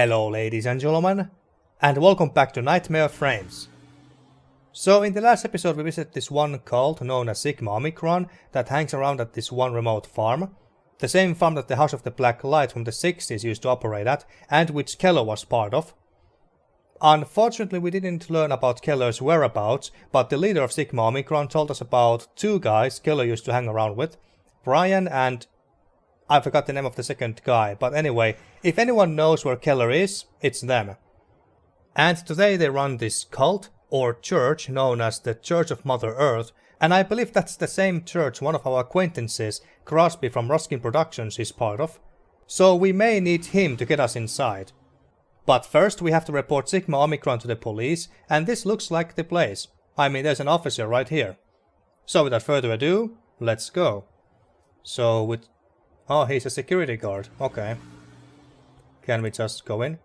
Hello ladies and gentlemen, and welcome back to Nightmare Frames. So in the last episode we visited this one cult known as Sigma Omicron that hangs around at this one remote farm. The same farm that the House of the Black Light from the 60s used to operate at, and which Keller was part of. Unfortunately we didn't learn about Keller's whereabouts, but the leader of Sigma Omicron told us about two guys Keller used to hang around with, Brian and... I forgot the name of the second guy, but anyway, if anyone knows where Keller is, it's them. And today they run this cult, or church, known as the Church of Mother Earth, and I believe that's the same church one of our acquaintances, Crosby from Ruskin Productions, is part of. So we may need him to get us inside. But first we have to report Sigma Omicron to the police, and this looks like the place. I mean, there's an officer right here. So without further ado, let's go. Oh, he's a security guard. Okay. Can we just go in?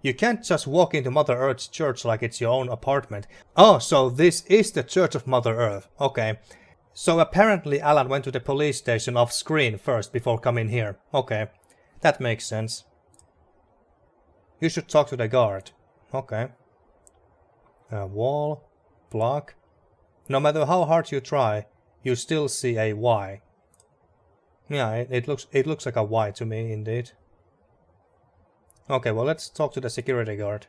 You can't just walk into Mother Earth's church like it's your own apartment. Oh, so this is the Church of Mother Earth. Okay. So apparently Alan went to the police station off screen first before coming here. Okay. That makes sense. You should talk to the guard. Okay. A wall. Block. No matter how hard you try, you still see a Y. Yeah, it looks like a Y to me, indeed. Okay, well let's talk to the security guard.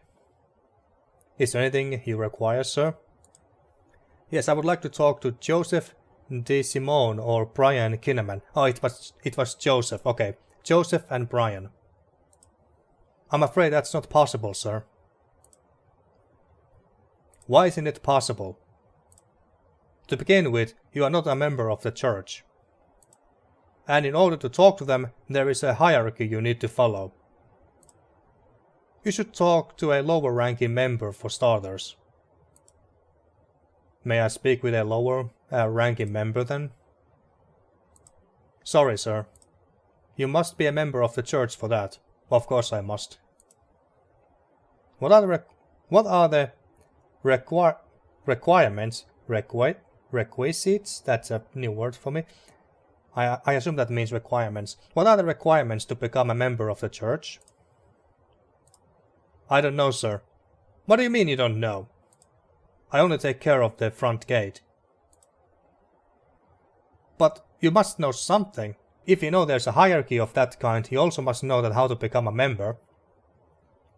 Is there anything you require, sir? Yes, I would like to talk to Joseph DeSimone or Brian Kinnaman. Oh, it was Joseph. Okay, Joseph and Brian. I'm afraid that's not possible, sir. Why isn't it possible? To begin with, you are not a member of the church. And in order to talk to them, there is a hierarchy you need to follow. You should talk to a lower ranking member for starters. May I speak with a lower ranking member then? Sorry, sir. You must be a member of the church for that. Of course I must. What are the requirements? Requisites? That's a new word for me. I assume that means requirements. What are the requirements to become a member of the church? I don't know, sir. What do you mean you don't know? I only take care of the front gate. But you must know something. If you know there's a hierarchy of that kind, you also must know that how to become a member.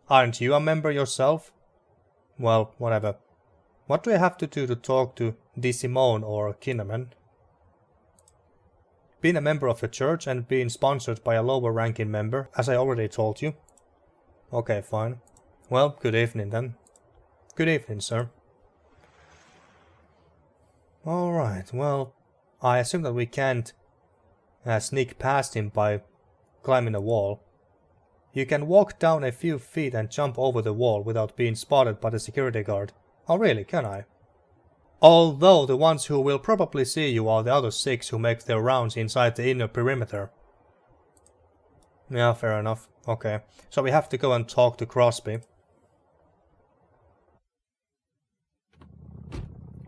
Aren't you a member yourself? Well, whatever. What do I have to do to talk to DeSimone or Kinnaman? Being a member of the church and being sponsored by a lower ranking member, as I already told you. Okay, fine. Well, good evening then. Good evening, sir. Alright, well, I assume that we can't sneak past him by climbing a wall. You can walk down a few feet and jump over the wall without being spotted by the security guard. Oh really, can I? Although the ones who will probably see you are the other 6 who make their rounds inside the inner perimeter. Yeah, fair enough. Okay, so we have to go and talk to Crosby.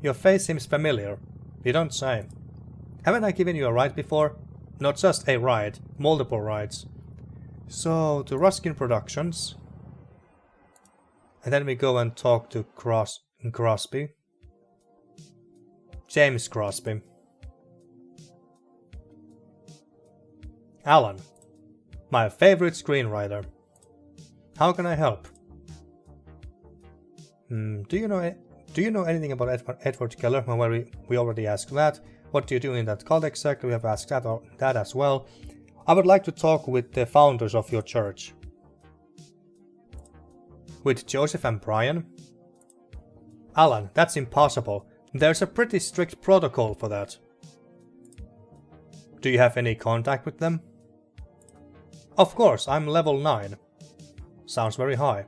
Your face seems familiar. You don't say. Haven't I given you a ride before? Not just a ride, multiple rides. So, to Ruskin Productions. And then we go and talk to Crosby. James Crosby. Alan. My favorite screenwriter. How can I help? Do you know anything about Edward Keller? Well, we already asked that. What do you do in that cult exactly? We have asked that as well. I would like to talk with the founders of your church. With Joseph and Brian? Alan, that's impossible. There's a pretty strict protocol for that. Do you have any contact with them? Of course, I'm level 9. Sounds very high.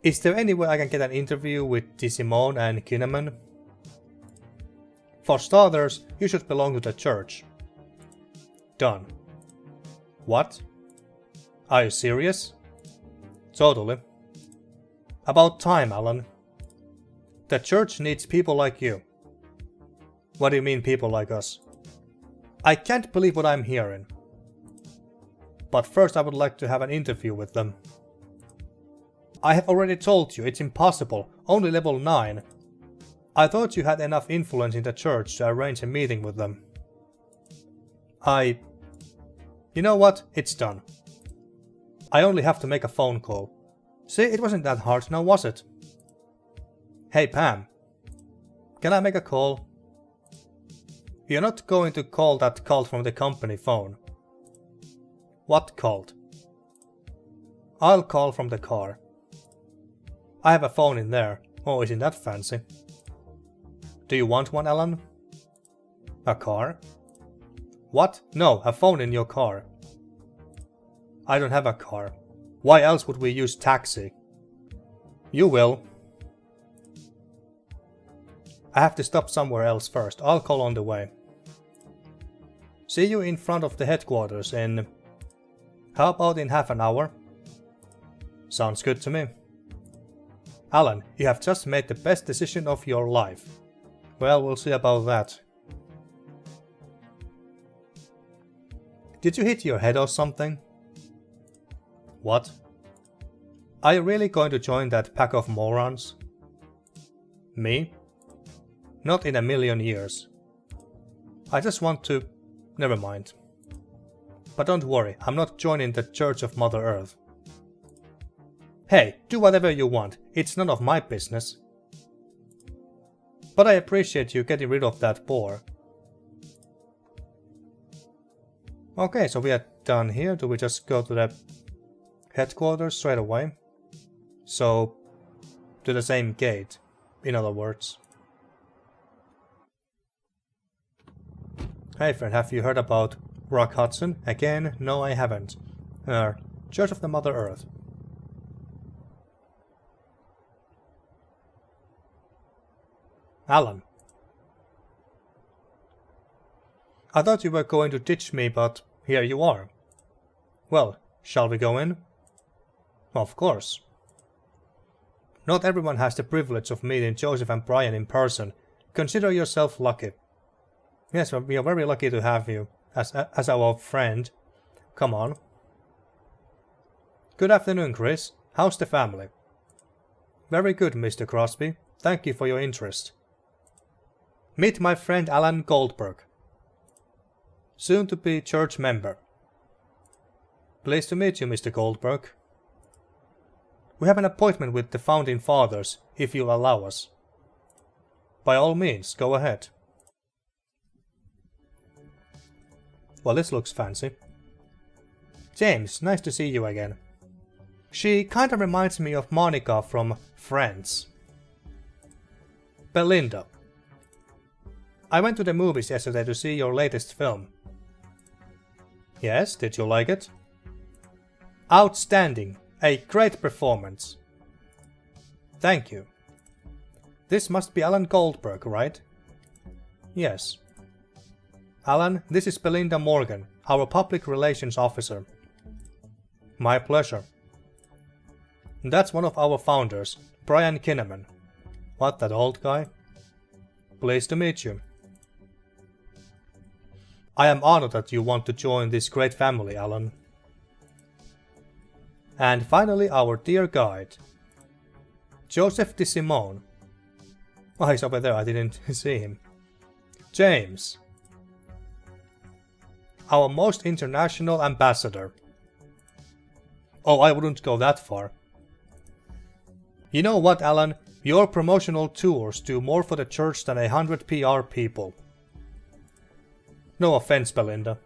Is there any way I can get an interview with DeSimone and Kinnaman? For starters, you should belong to the church. Done. What? Are you serious? Totally. About time, Alan. The church needs people like you. What do you mean people like us? I can't believe what I'm hearing. But first I would like to have an interview with them. I have already told you, it's impossible. Only level 9. I thought you had enough influence in the church to arrange a meeting with them. You know what? It's done. I only have to make a phone call. See, it wasn't that hard, now was it? Hey Pam. Can I make a call? You're not going to call that cult from the company phone. What cult? I'll call from the car. I have a phone in there. Oh, isn't that fancy? Do you want one, Alan? A car? What? No, a phone in your car. I don't have a car. Why else would we use taxi? You will. I have to stop somewhere else first. I'll call on the way. See you in front of the headquarters in... How about in half an hour? Sounds good to me. Alan, you have just made the best decision of your life. Well, we'll see about that. Did you hit your head or something? What? Are you really going to join that pack of morons? Me? Not in a million years. I just want to... Never mind. But don't worry, I'm not joining the Church of Mother Earth. Hey, do whatever you want, it's none of my business. But I appreciate you getting rid of that bore. Okay, so we are done here. Do we just go to the headquarters straight away? So, to the same gate, in other words. Hey friend, have you heard about Rock Hudson? Again, no I haven't. Church of the Mother Earth. Alan. I thought you were going to ditch me, but here you are. Well, shall we go in? Of course. Not everyone has the privilege of meeting Joseph and Brian in person. Consider yourself lucky. Yes, we are very lucky to have you as our friend. Come on. Good afternoon, Chris. How's the family? Very good, Mr. Crosby. Thank you for your interest. Meet my friend Alan Goldberg. Soon to be church member. Pleased to meet you, Mr. Goldberg. We have an appointment with the Founding Fathers, if you'll allow us. By all means, go ahead. Well, this looks fancy. James, nice to see you again. She kinda reminds me of Monica from Friends. Belinda. I went to the movies yesterday to see your latest film. Yes, did you like it? Outstanding. A great performance. Thank you. This must be Alan Goldberg, right? Yes. Alan, this is Belinda Morgan, our public relations officer. My pleasure. That's one of our founders, Brian Kinnaman. What, that old guy? Pleased to meet you. I am honored that you want to join this great family, Alan. And finally, our dear guide, Joseph DeSimone. Oh, he's over there, I didn't see him. James. Our most international ambassador. Oh, I wouldn't go that far. You know what, Alan? Your promotional tours do more for the church than 100 PR people. No offense, Belinda.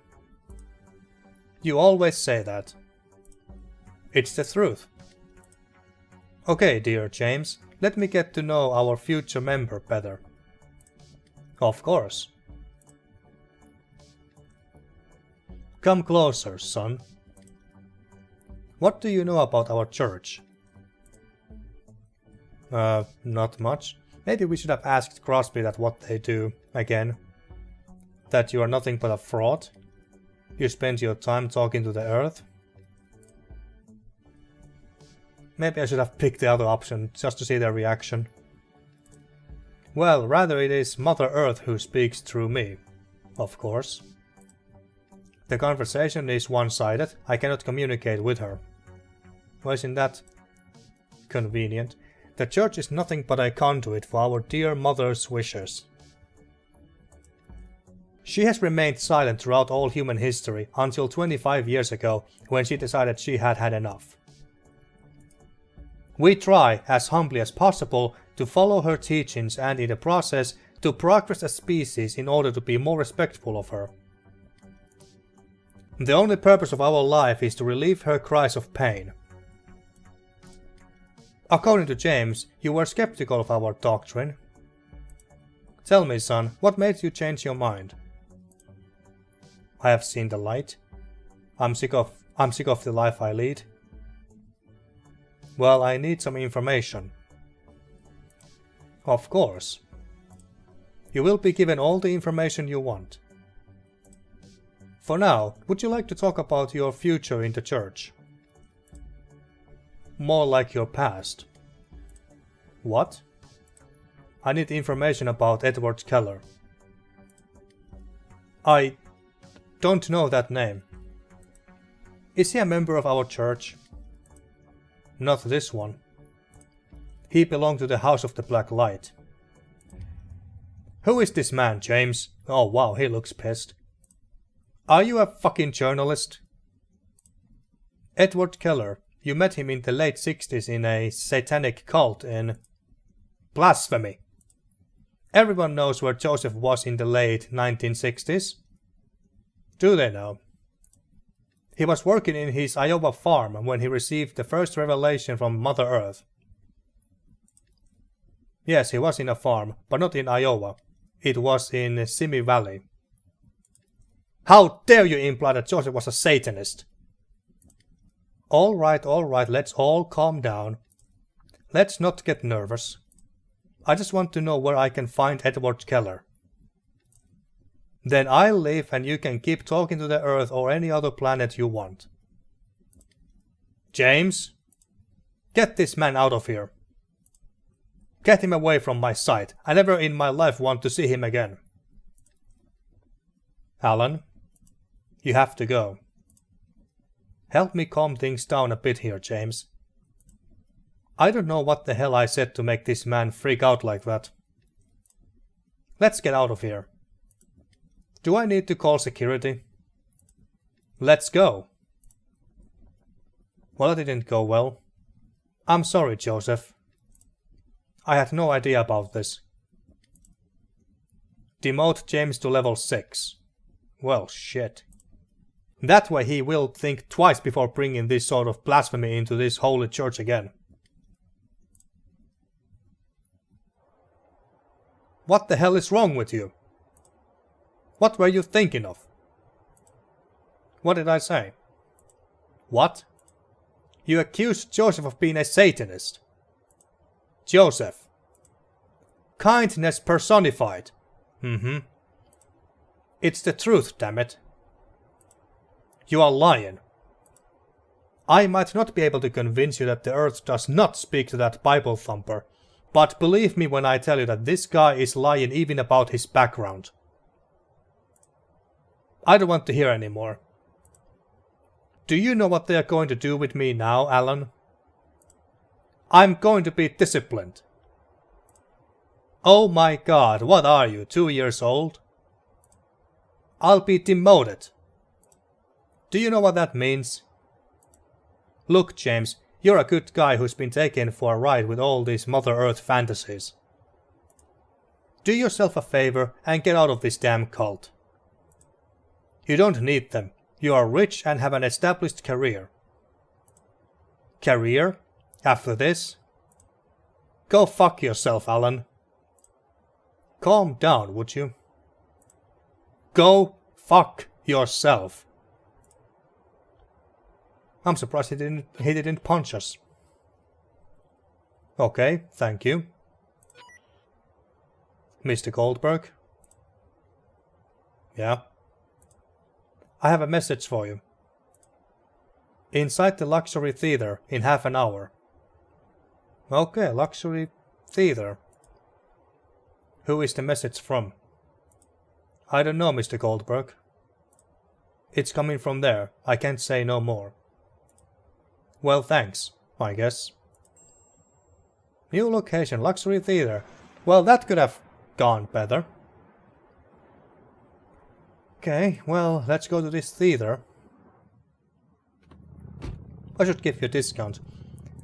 You always say that. It's the truth. Okay, dear James, let me get to know our future member better. Of course. Come closer, son. What do you know about our church? Not much. Maybe we should have asked Crosby that what they do again. That you are nothing but a fraud? You spend your time talking to the earth? Maybe I should have picked the other option, just to see their reaction. Well, rather it is Mother Earth who speaks through me. Of course. The conversation is one-sided, I cannot communicate with her. Well, isn't that convenient. The church is nothing but a conduit for our dear mother's wishes. She has remained silent throughout all human history until 25 years ago, when she decided she had had enough. We try, as humbly as possible, to follow her teachings and in the process to progress as species in order to be more respectful of her. The only purpose of our life is to relieve her cries of pain. According to James, you were skeptical of our doctrine. Tell me, son, what made you change your mind? I have seen the light. I'm sick of the life I lead. Well, I need some information. Of course. You will be given all the information you want. For now, would you like to talk about your future in the church? More like your past. What? I need information about Edward Keller. I don't know that name. Is he a member of our church? Not this one. He belonged to the House of the Black Light. Who is this man, James? Oh wow, he looks pissed. Are you a fucking journalist? Edward Keller. You met him in the late 60s in a satanic cult in... Blasphemy! Everyone knows where Joseph was in the late 1960s. Do they know? He was working in his Iowa farm when he received the first revelation from Mother Earth. Yes, he was in a farm, but not in Iowa. It was in Simi Valley. How dare you imply that Joseph was a Satanist? Alright, let's all calm down. Let's not get nervous. I just want to know where I can find Edward Keller. Then I'll leave and you can keep talking to the Earth or any other planet you want. James? Get this man out of here. Get him away from my sight. I never in my life want to see him again. Alan? You have to go. Help me calm things down a bit here, James. I don't know what the hell I said to make this man freak out like that. Let's get out of here. Do I need to call security? Let's go. Well, that didn't go well. I'm sorry, Joseph. I had no idea about this. Demote James to level 6. Well, shit. That way he will think twice before bringing this sort of blasphemy into this holy church again. What the hell is wrong with you? What were you thinking of? What did I say? What? You accused Joseph of being a Satanist. Joseph. Kindness personified. It's the truth, damn it. You are lying. I might not be able to convince you that the Earth does not speak to that Bible thumper, but believe me when I tell you that this guy is lying even about his background. I don't want to hear anymore. Do you know what they are going to do with me now, Alan? I'm going to be disciplined. Oh my god, what are you, 2 years old? I'll be demoted. Do you know what that means? Look, James, you're a good guy who's been taken for a ride with all these Mother Earth fantasies. Do yourself a favor and get out of this damn cult. You don't need them. You are rich and have an established career. Career? After this? Go fuck yourself, Alan. Calm down, would you? Go fuck yourself. I'm surprised he didn't punch us. Okay, thank you. Mr. Goldberg? Yeah? I have a message for you. Inside the luxury theater in half an hour. Okay, luxury theater. Who is the message from? I don't know, Mr. Goldberg. It's coming from there. I can't say no more. Well, thanks, I guess. New location, luxury theater. Well, that could have gone better. Okay, well, let's go to this theater. I should give you a discount.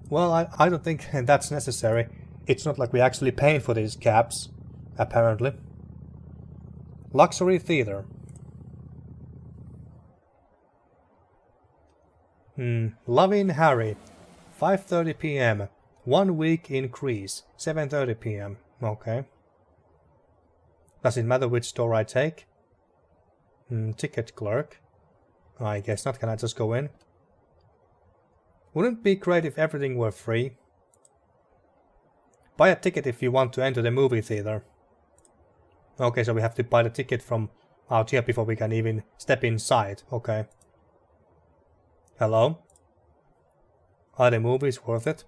Well, I don't think that's necessary. It's not like we're actually paying for these cabs, apparently. Luxury theater. Loving Harry. 5:30 p.m. 1 week increase. 7:30 p.m. Okay. Does it matter which door I take? Ticket clerk. I guess not. Can I just go in? Wouldn't it be great if everything were free? Buy a ticket if you want to enter the movie theater. Okay, so we have to buy the ticket from out here before we can even step inside. Okay. Hello? Are the movies worth it?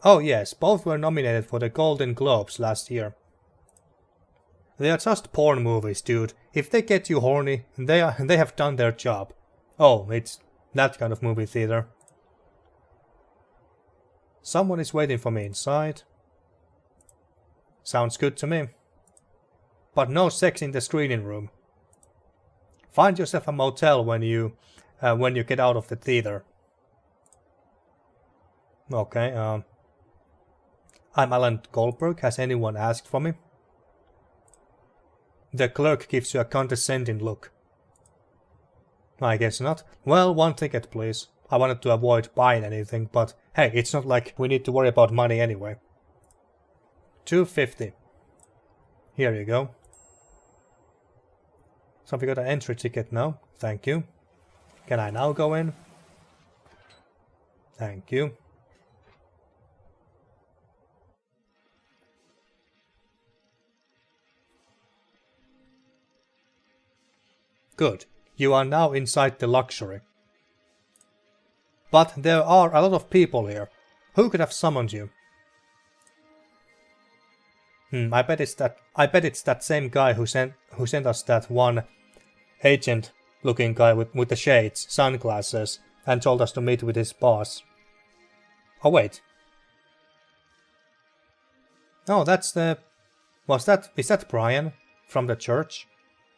Oh yes, both were nominated for the Golden Globes last year. They are just porn movies, dude. If they get you horny, they have done their job. Oh, it's that kind of movie theater. Someone is waiting for me inside. Sounds good to me. But no sex in the screening room. Find yourself a motel when you get out of the theater. Okay, I'm Alan Goldberg. Has anyone asked for me? The clerk gives you a condescending look. I guess not. Well, one ticket please. I wanted to avoid buying anything, but hey, it's not like we need to worry about money anyway. $2.50. Here you go. So we got an entry ticket now. Thank you. Can I now go in? Thank you. Good. You are now inside the luxury. But there are a lot of people here. Who could have summoned you? I bet it's that same guy who sent us that one agent looking guy with the shades, sunglasses, and told us to meet with his boss. Oh wait. Oh, is that Brian from the church?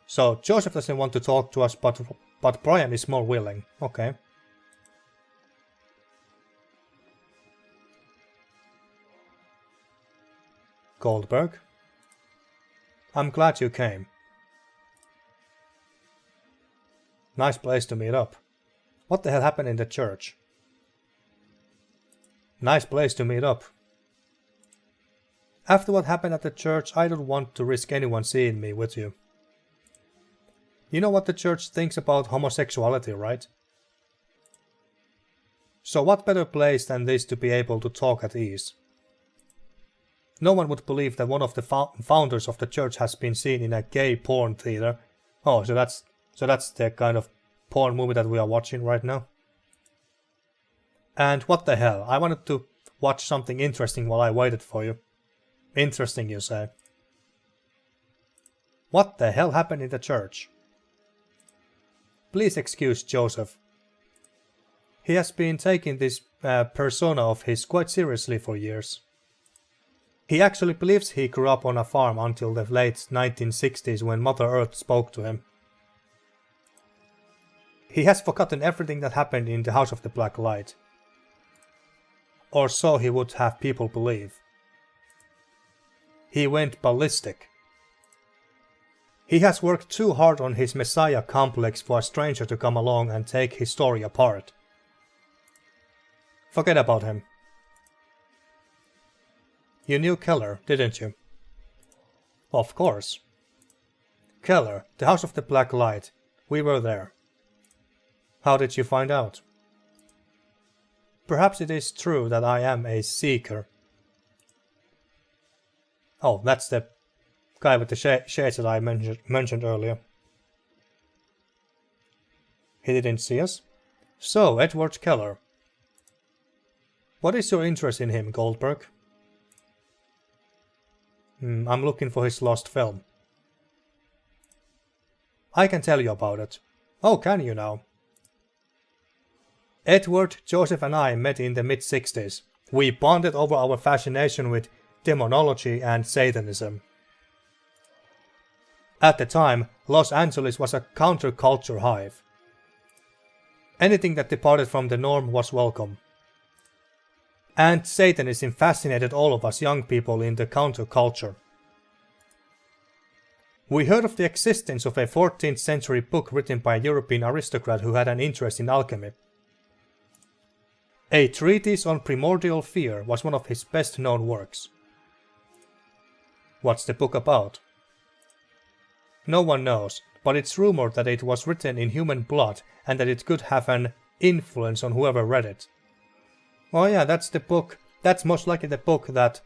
So Joseph doesn't want to talk to us, but Brian is more willing. Okay. Goldberg. I'm glad you came. Nice place to meet up. What the hell happened in the church? Nice place to meet up. After what happened at the church, I don't want to risk anyone seeing me with you. You know what the church thinks about homosexuality, right? So what better place than this to be able to talk at ease? No one would believe that one of the founders of the church has been seen in a gay porn theater. Oh, so that's the kind of porn movie that we are watching right now. And what the hell? I wanted to watch something interesting while I waited for you. Interesting, you say? What the hell happened in the church? Please excuse Joseph. He has been taking this persona of his quite seriously for years. He actually believes he grew up on a farm until the late 1960s when Mother Earth spoke to him. He has forgotten everything that happened in the House of the Black Light. Or so he would have people believe. He went ballistic. He has worked too hard on his messiah complex for a stranger to come along and take his story apart. Forget about him. You knew Keller, didn't you? Of course. Keller, the House of the Black Light. We were there. How did you find out? Perhaps it is true that I am a seeker. Oh, that's the guy with the shades that I mentioned earlier. He didn't see us? So, Edward Keller. What is your interest in him, Goldberg? I'm looking for his lost film. I can tell you about it. Oh, can you now? Edward, Joseph and I met in the mid-60s. We bonded over our fascination with demonology and Satanism. At the time, Los Angeles was a counterculture hive. Anything that departed from the norm was welcome. And Satanism fascinated all of us young people in the counterculture. We heard of the existence of a 14th century book written by a European aristocrat who had an interest in alchemy. A treatise on primordial fear was one of his best known works. What's the book about? No one knows, but it's rumored that it was written in human blood and that it could have an influence on whoever read it. Oh yeah, that's the book. That's most likely the book that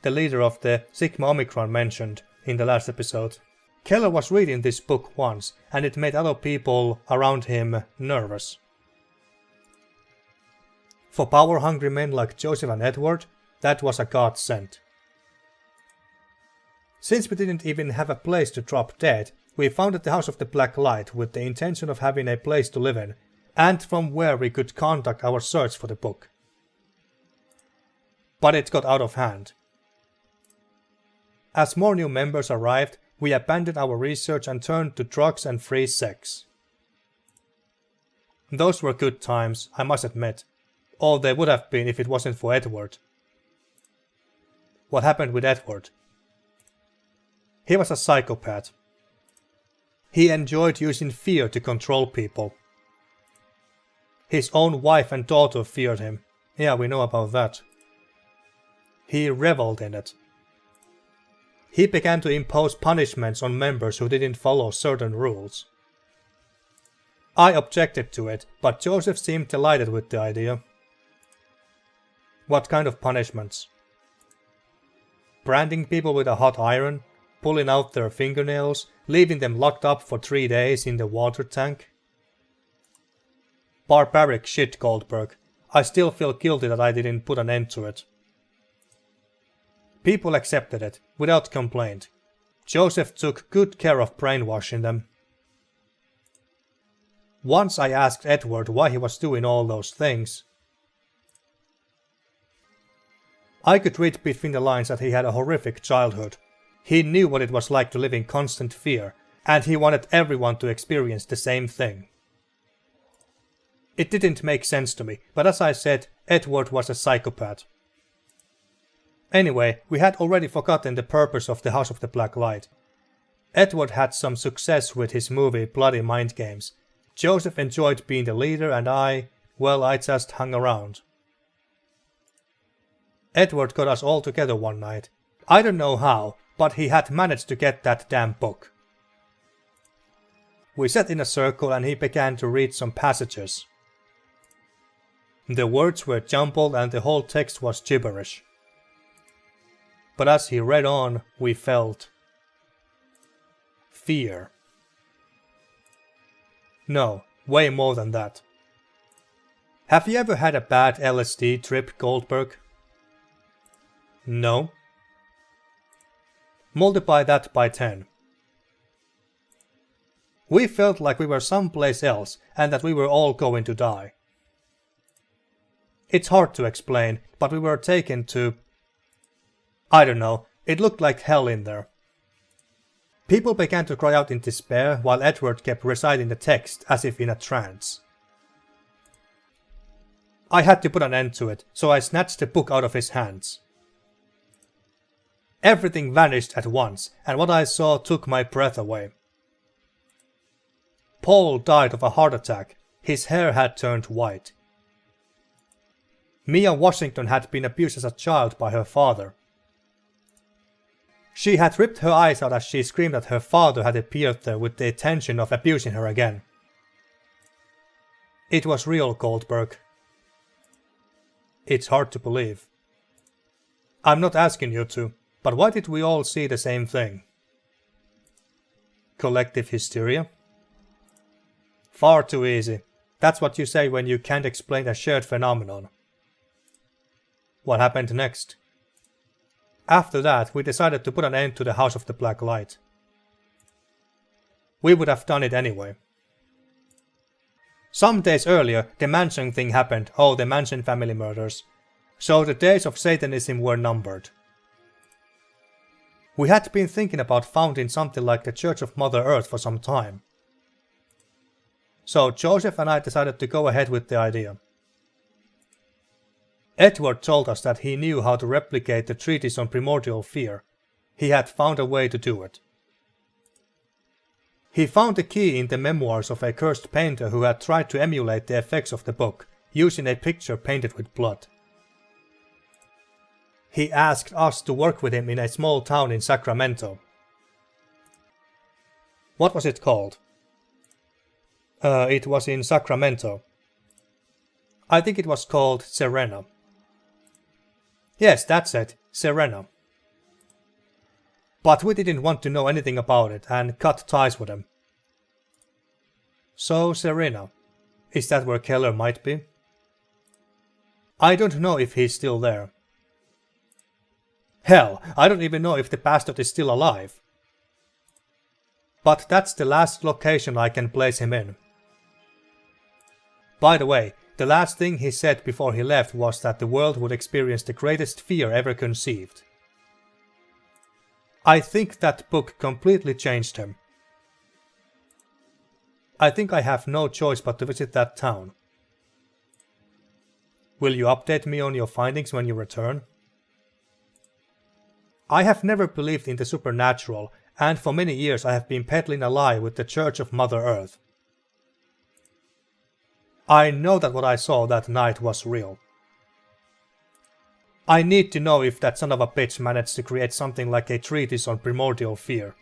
the leader of the Sigma Omicron mentioned in the last episode. Keller was reading this book once, and it made other people around him nervous. For power-hungry men like Joseph and Edward, that was a godsend. Since we didn't even have a place to drop dead, we founded the House of the Black Light with the intention of having a place to live in, and from where we could conduct our search for the book. But it got out of hand. As more new members arrived, we abandoned our research and turned to drugs and free sex. Those were good times, I must admit. Or they would have been if it wasn't for Edward. What happened with Edward? He was a psychopath. He enjoyed using fear to control people. His own wife and daughter feared him. Yeah, we know about that. He reveled in it. He began to impose punishments on members who didn't follow certain rules. I objected to it, but Joseph seemed delighted with the idea. What kind of punishments? Branding people with a hot iron, pulling out their fingernails, leaving them locked up for 3 days in the water tank? Barbaric shit, Goldberg. I still feel guilty that I didn't put an end to it. People accepted it, without complaint. Joseph took good care of brainwashing them. Once I asked Edward why he was doing all those things. I could read between the lines that he had a horrific childhood. He knew what it was like to live in constant fear, and he wanted everyone to experience the same thing. It didn't make sense to me, but as I said, Edward was a psychopath. Anyway, we had already forgotten the purpose of the House of the Black Light. Edward had some success with his movie Bloody Mind Games. Joseph enjoyed being the leader and I just hung around. Edward got us all together one night. I don't know how, but he had managed to get that damn book. We sat in a circle and he began to read some passages. The words were jumbled and the whole text was gibberish. But as he read on, we felt fear. No, way more than that. Have you ever had a bad LSD trip, Goldberg? No. Multiply that by 10. We felt like we were someplace else and that we were all going to die. It's hard to explain, but we were taken to... I don't know, it looked like hell in there. People began to cry out in despair while Edward kept reciting the text as if in a trance. I had to put an end to it, so I snatched the book out of his hands. Everything vanished at once, and what I saw took my breath away. Paul died of a heart attack. His hair had turned white. Mia Washington had been abused as a child by her father. She had ripped her eyes out as she screamed that her father had appeared there with the intention of abusing her again. It was real, Goldberg. It's hard to believe. I'm not asking you to, but why did we all see the same thing? Collective hysteria? Far too easy. That's what you say when you can't explain a shared phenomenon. What happened next? After that, we decided to put an end to the House of the Black Light. We would have done it anyway. Some days earlier, the Manson thing happened. Oh, the Manson family murders. So the days of Satanism were numbered. We had been thinking about founding something like the Church of Mother Earth for some time. So Joseph and I decided to go ahead with the idea. Edward told us that he knew how to replicate the treatise on primordial fear. He had found a way to do it. He found the key in the memoirs of a cursed painter who had tried to emulate the effects of the book, using a picture painted with blood. He asked us to work with him in a small town in Sacramento. What was it called? It was in Sacramento. I think it was called Serena. Yes, that's it, Serena. But we didn't want to know anything about it and cut ties with him. So Serena, is that where Keller might be? I don't know if he's still there. Hell, I don't even know if the bastard is still alive. But that's the last location I can place him in. By the way, the last thing he said before he left was that the world would experience the greatest fear ever conceived. I think that book completely changed him. I think I have no choice but to visit that town. Will you update me on your findings when you return? I have never believed in the supernatural, and for many years I have been peddling a lie with the Church of Mother Earth. I know that what I saw that night was real. I need to know if that son of a bitch managed to create something like a treatise on primordial fear.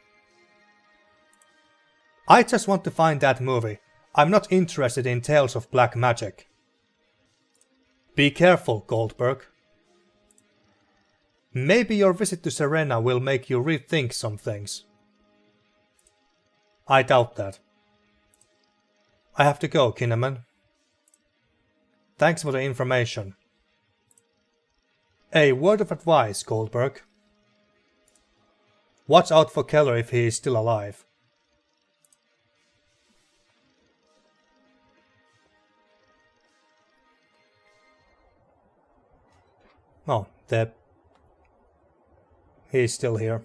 I just want to find that movie. I'm not interested in tales of black magic. Be careful, Goldberg. Maybe your visit to Serena will make you rethink some things. I doubt that. I have to go, Kinnaman. Thanks for the information. A word of advice, Goldberg. Watch out for Keller if he is still alive. Oh, he's still here.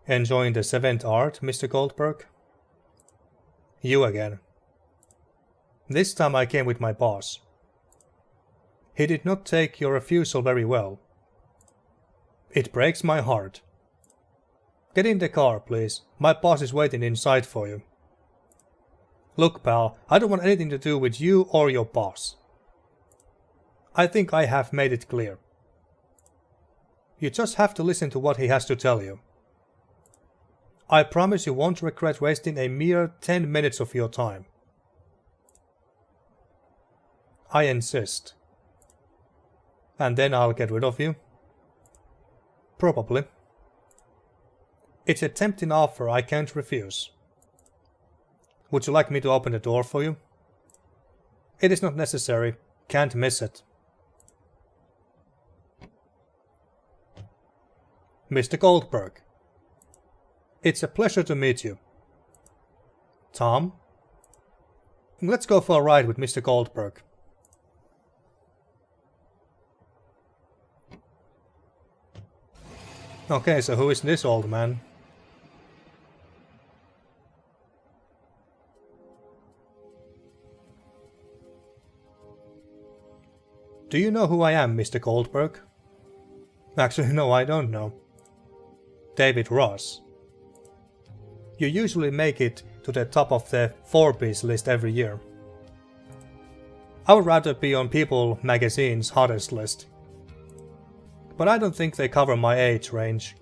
Enjoying the seventh art, Mr. Goldberg? You again. This time I came with my boss. He did not take your refusal very well. It breaks my heart. Get in the car, please. My boss is waiting inside for you. Look, pal, I don't want anything to do with you or your boss. I think I have made it clear. You just have to listen to what he has to tell you. I promise you won't regret wasting a mere 10 minutes of your time. I insist. And then I'll get rid of you? Probably. It's a tempting offer I can't refuse. Would you like me to open the door for you? It is not necessary. Can't miss it. Mr. Goldberg. It's a pleasure to meet you. Tom? Let's go for a ride with Mr. Goldberg. Okay, so who is this old man? Do you know who I am, Mr. Goldberg? Actually, no, I don't know. David Ross. You usually make it to the top of the Forbes list every year. I would rather be on People magazine's hottest list. But I don't think they cover my age range.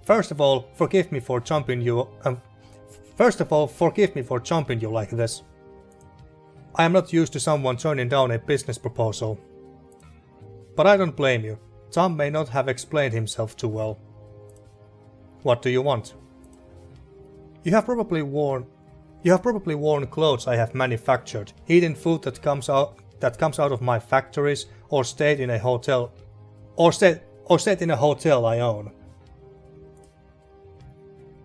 First of all, forgive me for jumping you like this. I am not used to someone turning down a business proposal. But I don't blame you. Tom may not have explained himself too well. What do you want? You have probably worn clothes I have manufactured, eaten food that comes out of my factories, or stayed in a hotel I own.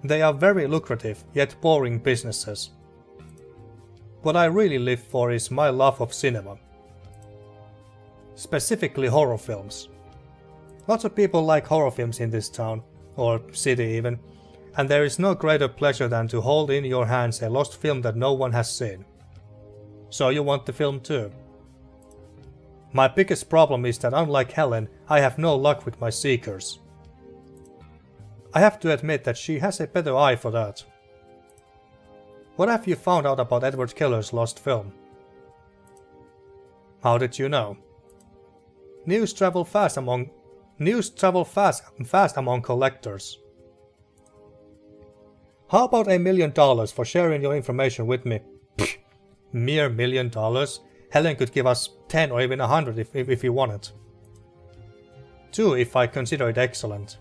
They are very lucrative yet boring businesses. What I really live for is my love of cinema. Specifically horror films. Lots of people like horror films in this town, or city even, and there is no greater pleasure than to hold in your hands a lost film that no one has seen. So you want the film too. My biggest problem is that unlike Helen, I have no luck with my seekers. I have to admit that she has a better eye for that. What have you found out about Edward Keller's lost film? How did you know? News travel fast among collectors. How about $1 million for sharing your information with me? Mere $1 million? Helen could give us 10 or even 100 if you want it. 2 if I consider it excellent.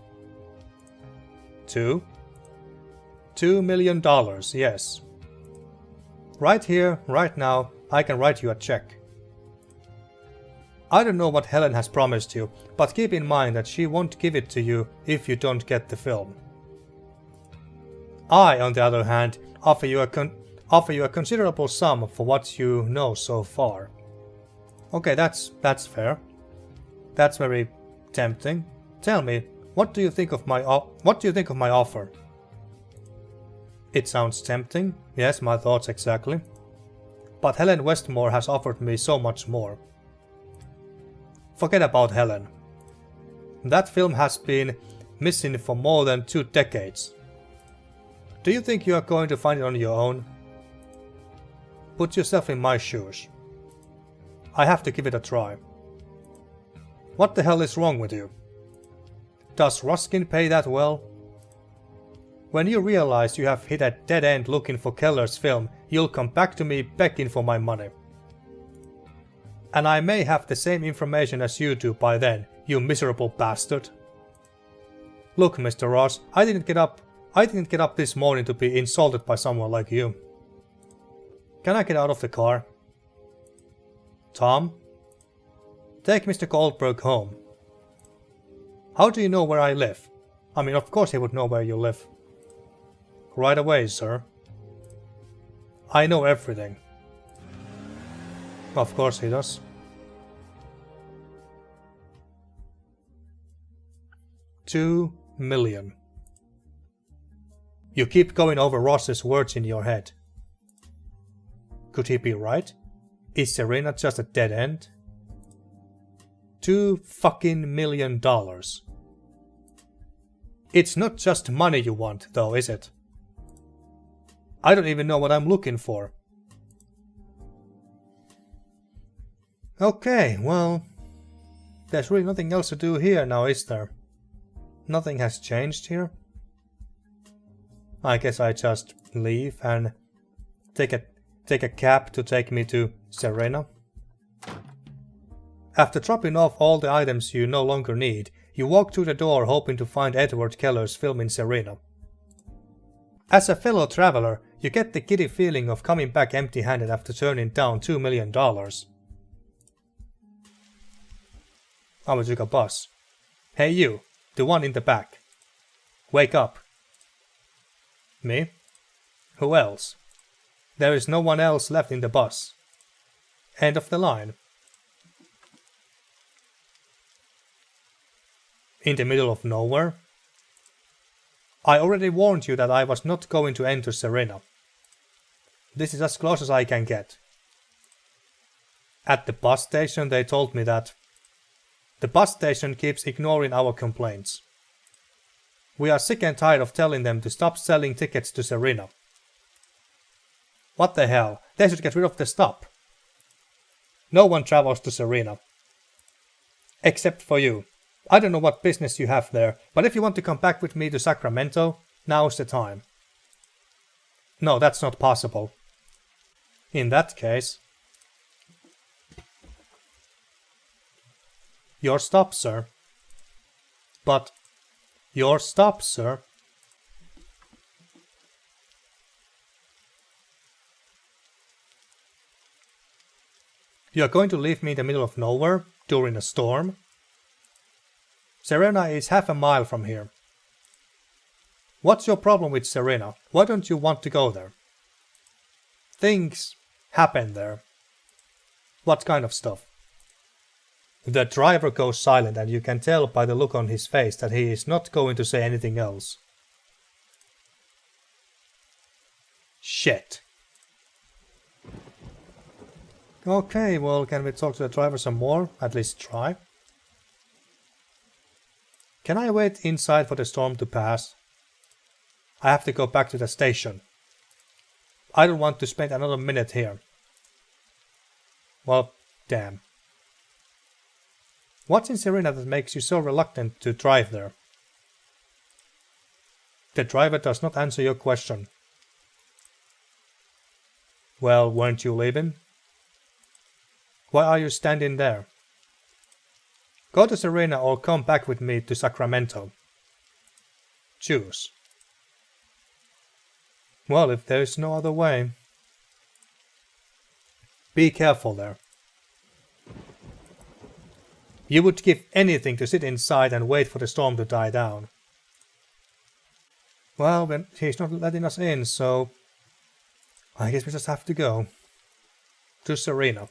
2? $2 million, yes. Right here, right now, I can write you a check. I don't know what Helen has promised you, but keep in mind that she won't give it to you if you don't get the film. I, on the other hand, offer you a considerable sum for what you know so far. Okay, that's fair. That's very tempting. Tell me, what do you think of my offer? It sounds tempting. Yes, my thoughts exactly. But Helen Westmore has offered me so much more. Forget about Helen. That film has been missing for more than 2 decades. Do you think you are going to find it on your own? Put yourself in my shoes. I have to give it a try. What the hell is wrong with you? Does Ruskin pay that well? When you realize you have hit a dead end looking for Keller's film, you'll come back to me begging for my money. And I may have the same information as you do by then, you miserable bastard. Look, Mr. Ross, I didn't get up this morning to be insulted by someone like you. Can I get out of the car? Tom? Take Mr. Goldberg home. How do you know where I live? I mean, of course he would know where you live. Right away, sir. I know everything. Of course he does. $2 million. You keep going over Ross's words in your head. Could he be right? Is Serena just a dead end? $2 million. It's not just money you want, though, is it? I don't even know what I'm looking for. Okay, well, there's really nothing else to do here now, is there? Nothing has changed here. I guess I just leave and take a cab to take me to Serena. After dropping off all the items you no longer need, you walk through the door hoping to find Edward Keller's film in Serena. As a fellow traveler, you get the giddy feeling of coming back empty-handed after turning down $2 million. I will take a bus. Hey you, the one in the back. Wake up. Me? Who else? There is no one else left in the bus. End of the line. In the middle of nowhere? I already warned you that I was not going to enter Serena. This is as close as I can get. At the bus station they told me that the bus station keeps ignoring our complaints. We are sick and tired of telling them to stop selling tickets to Serena. What the hell? They should get rid of the stop. No one travels to Serena. Except for you. I don't know what business you have there, but if you want to come back with me to Sacramento, now's the time. No, that's not possible. In that case... Your stop, sir. But... Your stop, sir. You are going to leave me in the middle of nowhere during a storm? Serena is half a mile from here. What's your problem with Serena? Why don't you want to go there? Things happen there. What kind of stuff? The driver goes silent and you can tell by the look on his face that he is not going to say anything else. Shit. Okay, well, can we talk to the driver some more? At least try. Can I wait inside for the storm to pass? I have to go back to the station. I don't want to spend another minute here. Well, damn. What's in Serena that makes you so reluctant to drive there? The driver does not answer your question. Well, weren't you leaving? Why are you standing there? Go to Serena or come back with me to Sacramento. Choose. Well, if there is no other way. Be careful there. You would give anything to sit inside and wait for the storm to die down. Well, then he's not letting us in, so I guess we just have to go. To Serena.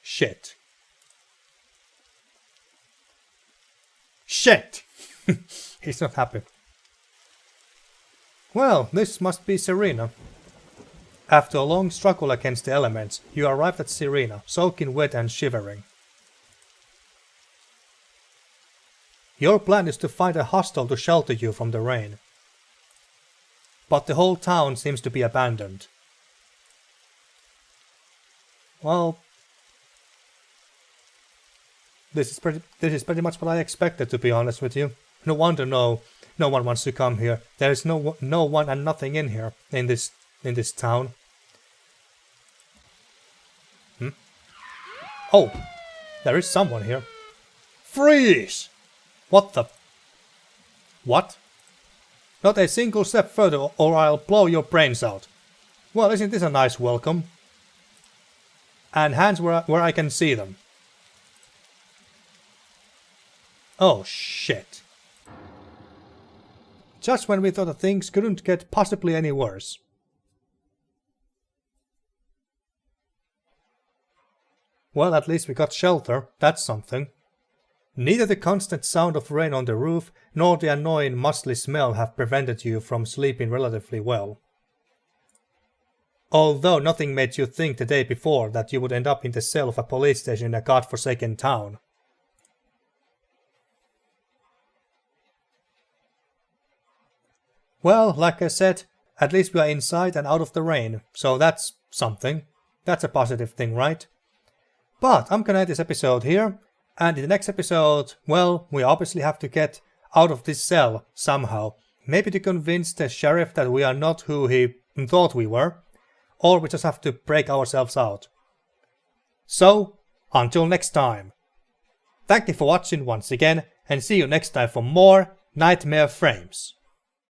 Shit. Shit! He's not happy. Well, this must be Serena. After a long struggle against the elements, you arrived at Serena, soaking wet and shivering. Your plan is to find a hostel to shelter you from the rain. But the whole town seems to be abandoned. Well, this is pretty much what I expected, to be honest with you. No wonder no one wants to come here. There is no one and nothing in here, in this town. Oh, there is someone here. Freeze! What the? What? Not a single step further or I'll blow your brains out. Well, isn't this a nice welcome? And hands where I can see them. Oh shit. Just when we thought that things couldn't get possibly any worse. Well, at least we got shelter, that's something. Neither the constant sound of rain on the roof nor the annoying musty smell have prevented you from sleeping relatively well. Although nothing made you think the day before that you would end up in the cell of a police station in a godforsaken town. Well, like I said, at least we are inside and out of the rain, so that's something. That's a positive thing, right? But I'm gonna end this episode here, and in the next episode, well, we obviously have to get out of this cell somehow. Maybe to convince the sheriff that we are not who he thought we were, or we just have to break ourselves out. So, until next time. Thank you for watching once again, and see you next time for more Nightmare Frames.